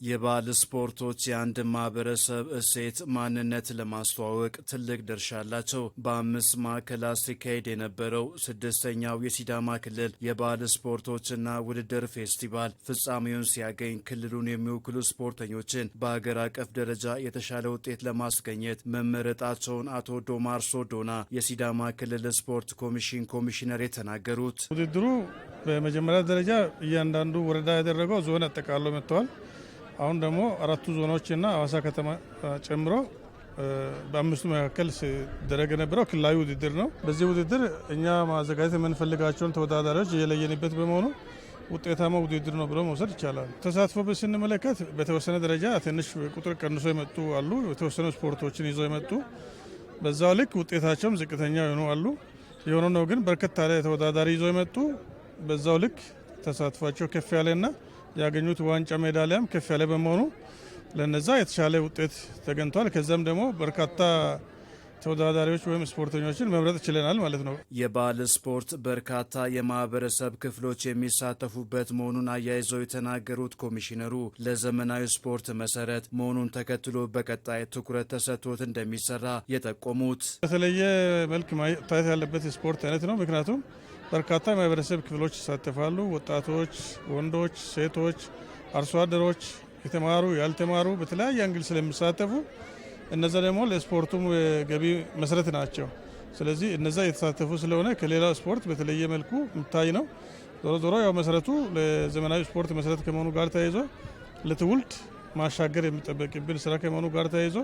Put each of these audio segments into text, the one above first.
የባህል ስፖርቶች የአንድ ማህበረሰብ እሴት ማንነት ለማስተዋወቅ ትልቅ ድርሻ አላቸው። በ5 ማዕከላት ሲካሄድ የነበረው 6ኛው የሲዳማ ክልል የባህል ስፖርቶችና ውድድር ፌስቲቫል ፍጻሜውን ሲያገኝ ክልሉን የሚወክሉ ስፖርተኞችን በሀገር አቀፍ ደረጃ የተሻለ ውጤት ለማስገኘት መመረጣቸውን አቶ ዶማርሶ ዶና የሲዳማ ክልል ስፖርት ኮሚሽን ኮሚሽነር የተናገሩት። ውድድሩ በመጀመሪያ ደረጃ እያንዳንዱ ወረዳ ያደረገው ዞን አጠቃሎ መጥተዋል። አሁን ደግሞ 4ቱ ዞኖችና ሐዋሳ ከተማ ጨምሮ በ5ቱ መካከል ሲደረግ የነበረው ክልላዊ ውድድር ነው። በዚህ ውድድር እኛ ማዘጋጀት የምንፈልጋቸውን ተወዳዳሪዎች የለየንበት በመሆኑ ውጤታማ ውድድር ነው ብሎ መውሰድ ይቻላል። ተሳትፎ ስንመለከት በተወሰነ ደረጃ ትንሽ ቁጥር ቀንሶ የመጡ አሉ። የተወሰኑ ስፖርቶችን ይዘው የመጡ በዛው ልክ ውጤታቸውም ዝቅተኛ የሆኑ አሉ። የሆነ ነው ግን በርከት ያለ ተወዳዳሪ ይዘው የመጡ በዛው ልክ ተሳትፏቸው ከፍ ያለና ያገኙት ዋንጫ ሜዳሊያም ከፍ ያለ በመሆኑ ለነዛ የተሻለ ውጤት ተገኝቷል። ከዛም ደግሞ በርካታ ተወዳዳሪዎች ወይም ስፖርተኞችን መምረጥ ችለናል ማለት ነው። የባህል ስፖርት በርካታ የማህበረሰብ ክፍሎች የሚሳተፉበት መሆኑን አያይዘው የተናገሩት ኮሚሽነሩ ለዘመናዊ ስፖርት መሰረት መሆኑን ተከትሎ በቀጣይ ትኩረት ተሰጥቶት እንደሚሰራ የጠቆሙት በተለየ መልክ ማየት ያለበት ስፖርት አይነት ነው። ምክንያቱም በርካታ የማህበረሰብ ክፍሎች ይሳተፋሉ። ወጣቶች፣ ወንዶች፣ ሴቶች፣ አርሶ አደሮች፣ የተማሩ ያልተማሩ በተለያየ አንግል ስለሚሳተፉ እነዛ ደግሞ ለስፖርቱም ገቢ መሰረት ናቸው። ስለዚህ እነዛ የተሳተፉ ስለሆነ ከሌላው ስፖርት በተለየ መልኩ የሚታይ ነው። ዞሮ ዞሮ ያው መሰረቱ ለዘመናዊ ስፖርት መሰረት ከመሆኑ ጋር ተያይዞ ለትውልድ ማሻገር የሚጠበቅብን ስራ ከመሆኑ ጋር ተያይዞ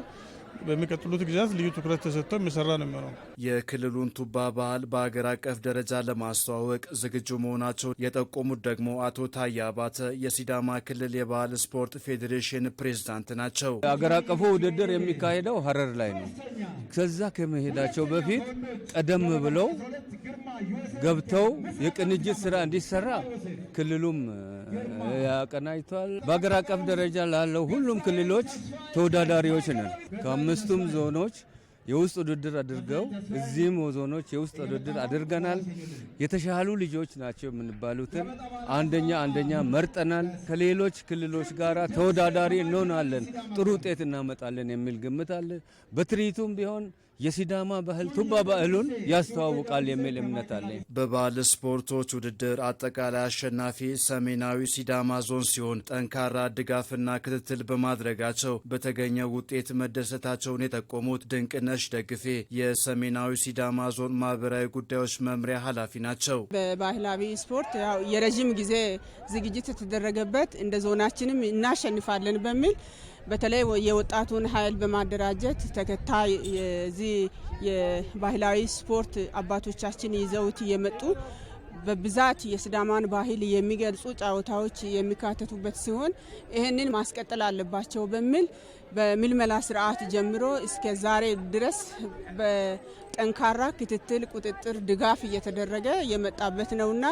በሚቀጥሉት ጊዜያት ልዩ ትኩረት ተሰጥቶ የሚሰራ ነው የሚሆነው። የክልሉን ቱባ ባህል በሀገር አቀፍ ደረጃ ለማስተዋወቅ ዝግጁ መሆናቸውን የጠቆሙት ደግሞ አቶ ታዬ አባተ የሲዳማ ክልል የባህል ስፖርት ፌዴሬሽን ፕሬዝዳንት ናቸው። ሀገር አቀፉ ውድድር የሚካሄደው ሀረር ላይ ነው። ከዛ ከመሄዳቸው በፊት ቀደም ብለው ገብተው የቅንጅት ስራ እንዲሰራ ክልሉም ያቀናጅቷል። በሀገር አቀፍ ደረጃ ላለው ሁሉም ክልሎች ተወዳዳሪዎች ነን። ከ5ቱም ዞኖች የውስጥ ውድድር አድርገው እዚህም ዞኖች የውስጥ ውድድር አድርገናል። የተሻሉ ልጆች ናቸው የምንባሉትን አንደኛ መርጠናል። ከሌሎች ክልሎች ጋር ተወዳዳሪ እንሆናለን፣ ጥሩ ውጤት እናመጣለን የሚል ግምት አለ። በትርኢቱም ቢሆን የሲዳማ ባህል ቱባ ባህሉን ያስተዋውቃል የሚል እምነት አለ። በባህል ስፖርቶች ውድድር አጠቃላይ አሸናፊ ሰሜናዊ ሲዳማ ዞን ሲሆን ጠንካራ ድጋፍና ክትትል በማድረጋቸው በተገኘው ውጤት መደሰታቸውን የጠቆሙት ድንቅነሽ ደግፌ የሰሜናዊ ሲዳማ ዞን ማህበራዊ ጉዳዮች መምሪያ ኃላፊ ናቸው። በባህላዊ ስፖርት ያው የረዥም ጊዜ ዝግጅት የተደረገበት እንደ ዞናችንም እናሸንፋለን በሚል በተለይ የወጣቱን ኃይል በማደራጀት ተከታይ የዚህ የባህላዊ ስፖርት አባቶቻችን ይዘውት የመጡ በብዛት የሲዳማን ባህል የሚገልጹ ጨዋታዎች የሚካተቱበት ሲሆን ይህንን ማስቀጠል አለባቸው በሚል በምልመላ ስርዓት ጀምሮ እስከ ዛሬ ድረስ በጠንካራ ክትትል፣ ቁጥጥር፣ ድጋፍ እየተደረገ የመጣበት ነውና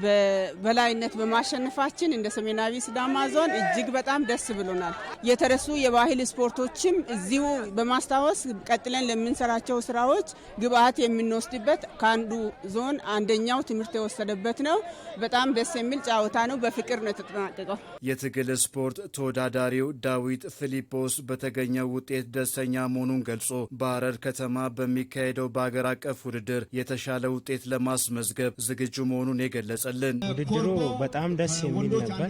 በበላይነት በማሸነፋችን እንደ ሰሜናዊ ሲዳማ ዞን እጅግ በጣም ደስ ብሎናል። የተረሱ የባህል ስፖርቶችም እዚሁ በማስታወስ ቀጥለን ለምንሰራቸው ስራዎች ግብአት የምንወስድበት ከአንዱ ዞን አንደኛው ትምህርት የወሰደበት ነው። በጣም ደስ የሚል ጨዋታ ነው። በፍቅር ነው የተጠናቀቀው። የትግል ስፖርት ተወዳዳሪው ዳዊት ፊሊጶስ በተገኘው ውጤት ደስተኛ መሆኑን ገልጾ በሐረር ከተማ በሚካሄደው በሀገር አቀፍ ውድድር የተሻለ ውጤት ለማስመዝገብ ዝግጁ መሆኑን የገለጸልን ውድድሩ በጣም ደስ የሚል ነበር።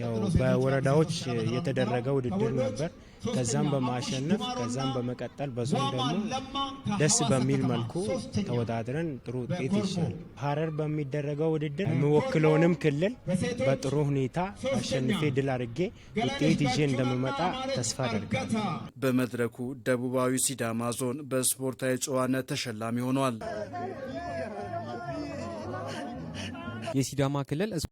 ያው በወረዳዎች የተደረገ ውድድር ነበር። ከዛም በማሸነፍ ከዛም በመቀጠል በዞን ደግሞ ደስ በሚል መልኩ ተወዳድረን ጥሩ ውጤት ይሻል ሐረር በሚደረገው ውድድር የሚወክለውንም ክልል በጥሩ ሁኔታ አሸንፌ ድል አድርጌ ውጤት ይዤ እንደምመጣ ተስፋ አደርጋለሁ። በመድረኩ ደቡባዊ ሲዳማ ዞን በስፖርታዊ ጨዋነት ተሸላሚ ሆኗል። የሲዳማ ክልል